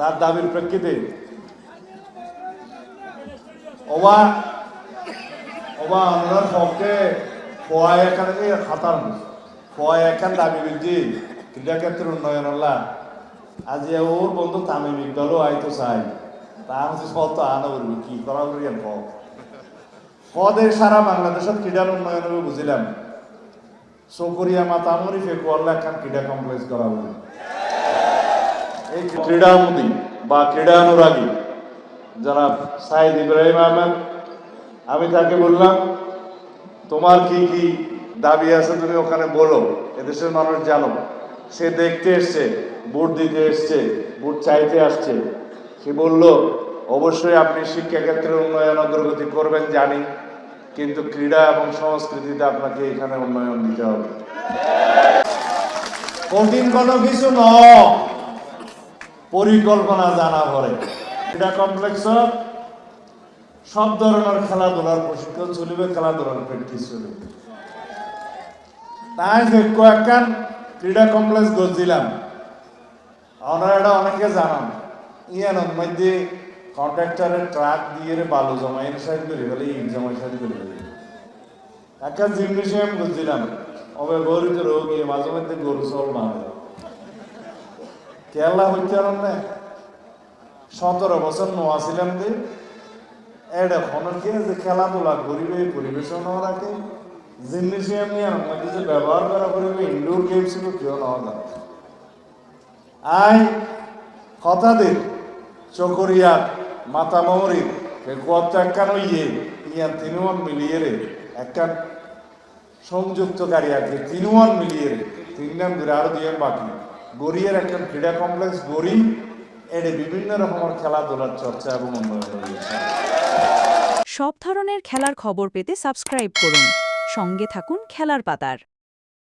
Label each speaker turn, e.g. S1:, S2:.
S1: তার দাবির প্রেক্ষিতে ওবা ওনার পক্ষে ফোয়ায় এখানে খাতার ফোয়ায় এখান দাবি বৃদ্ধি ক্রীড়াক্ষেত্রের উন্নয়ন হল্লা আজ ওর বন্ধু তামিম ইকবালও আইতো চাই তা হচ্ছে সত আনা বলবি কি করা বলি পদের সারা বাংলাদেশের ক্রীড়ার উন্নয়ন হবে বুঝিলাম চকরিয়া মাতামরি ফেকুয়াল্লা একখান ক্রীড়া কমপ্লেক্স করা বলি এই ক্রীড়ামোদী বা ক্রীড়ানুরাগী যারা সাইদ ইব্রাহিম আহমেদ আমি তাকে বললাম তোমার কি কি দাবি আছে তুমি ওখানে বলো এদেশের মানুষ জানো সে দেখতে এসছে ভোট দিতে এসছে ভোট চাইতে আসছে সে বলল অবশ্যই আপনি শিক্ষাক্ষেত্রে উন্নয়ন অগ্রগতি করবেন জানি কিন্তু ক্রীড়া এবং সংস্কৃতিতে আপনাকে এখানে উন্নয়ন দিতে হবে কঠিন কোনো কিছু নয় পরিকল্পনা জানা পড়ে ক্রীড়া কমপ্লেক্স সব ধরনের খেলাধুলার প্রশিক্ষণ চলবে খেলাধুলার প্র্যাকটিস চলবে তাই কয়েকখান ক্রীড়া কমপ্লেক্স গড়ছিলাম ওনারা এটা অনেকে জানান ইয়ানোর মধ্যে কন্ট্রাক্টরের ট্রাক দিয়ে বালু জমা এর সাইড করে ফেলে ইট জমা সাইড করে ফেলে একটা জিমনেশিয়াম গড়ছিলাম অবে গরিব রোগী মাঝে মধ্যে গরু চল বাঁধে কেরলা হইতে না 17 বছর নোয়া ছিলাম যে এটা খনকে যে খেলাধুলা করিবে পরিবেশন রাখে জিমনেশিয়াম নিয়ে আমাকে যে ব্যবহার করা করিবে ইনডোর গেমস গুলো কেউ নেওয়া যায় আই হঠাৎ চকরিয়া মাতামরির কত একখান ইয়ান তিনওয়ান মিলিয়ে রে একখান সংযুক্তকারী আছে তিনওয়ান মিলিয়ে রে তিন নাম ঘুরে আরো দিয়ে বাকি গড়িয়ার একখান ক্রীড়া কমপ্লেক্স গড়ি এটি বিভিন্ন রকমের খেলাধুলার চর্চা এবং উন্নয়ন হয়েছে।
S2: সব ধরনের খেলার খবর পেতে সাবস্ক্রাইব করুন, সঙ্গে থাকুন খেলার পাতার।